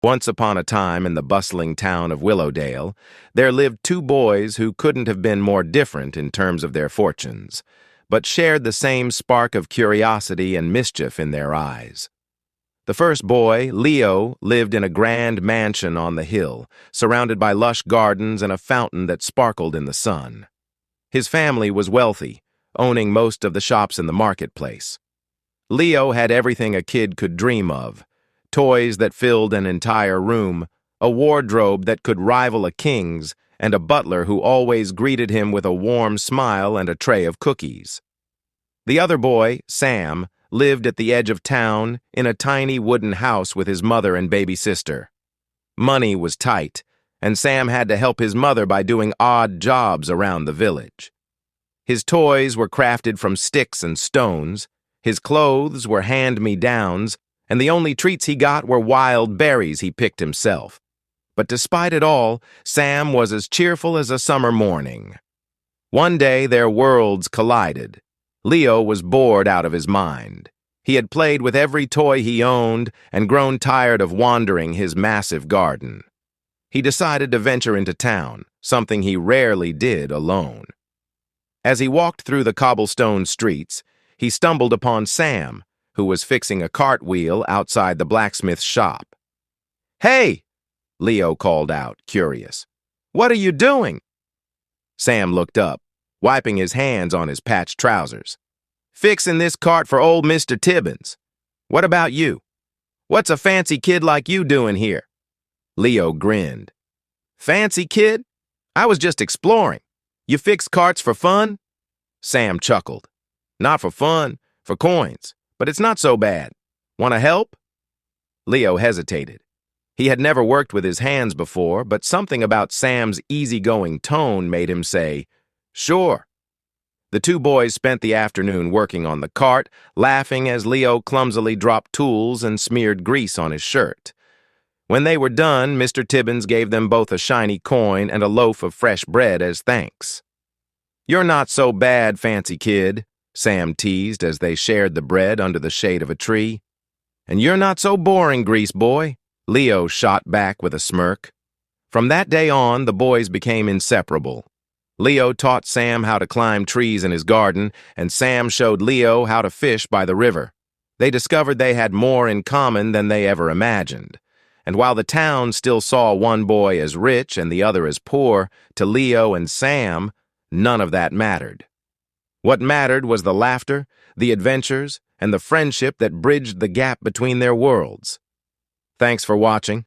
Once upon a time in the bustling town of Willowdale, there lived two boys who couldn't have been more different in terms of their fortunes, but shared the same spark of curiosity and mischief in their eyes. The first boy, Leo, lived in a grand mansion on the hill, surrounded by lush gardens and a fountain that sparkled in the sun. His family was wealthy, owning most of the shops in the marketplace. Leo had everything a kid could dream of: toys that filled an entire room, a wardrobe that could rival a king's, and a butler who always greeted him with a warm smile and a tray of cookies. The other boy, Sam, lived at the edge of town in a tiny wooden house with his mother and baby sister. Money was tight, and Sam had to help his mother by doing odd jobs around the village. His toys were crafted from sticks and stones, his clothes were hand-me-downs, and the only treats he got were wild berries he picked himself. But despite it all, Sam was as cheerful as a summer morning. One day their worlds collided. Leo was bored out of his mind. He had played with every toy he owned and grown tired of wandering his massive garden. He decided to venture into town, something he rarely did alone. As he walked through the cobblestone streets, he stumbled upon Sam, who was fixing a cartwheel outside the blacksmith's shop. "Hey!" Leo called out, curious. "What are you doing?" Sam looked up, wiping his hands on his patched trousers. "Fixing this cart for old Mr. Tibbins. What about you? What's a fancy kid like you doing here?" Leo grinned. "Fancy kid? I was just exploring. You fix carts for fun?" Sam chuckled. "Not for fun, for coins, but it's not so bad. Want to help?" Leo hesitated. He had never worked with his hands before, but something about Sam's easygoing tone made him say, "Sure." The two boys spent the afternoon working on the cart, laughing as Leo clumsily dropped tools and smeared grease on his shirt. When they were done, Mr. Tibbins gave them both a shiny coin and a loaf of fresh bread as thanks. "You're not so bad, fancy kid," Sam teased as they shared the bread under the shade of a tree. "And you're not so boring, grease boy," Leo shot back with a smirk. From that day on, the boys became inseparable. Leo taught Sam how to climb trees in his garden, and Sam showed Leo how to fish by the river. They discovered they had more in common than they ever imagined. And while the town still saw one boy as rich and the other as poor, to Leo and Sam, none of that mattered. What mattered was the laughter, the adventures, and the friendship that bridged the gap between their worlds. Thanks for watching.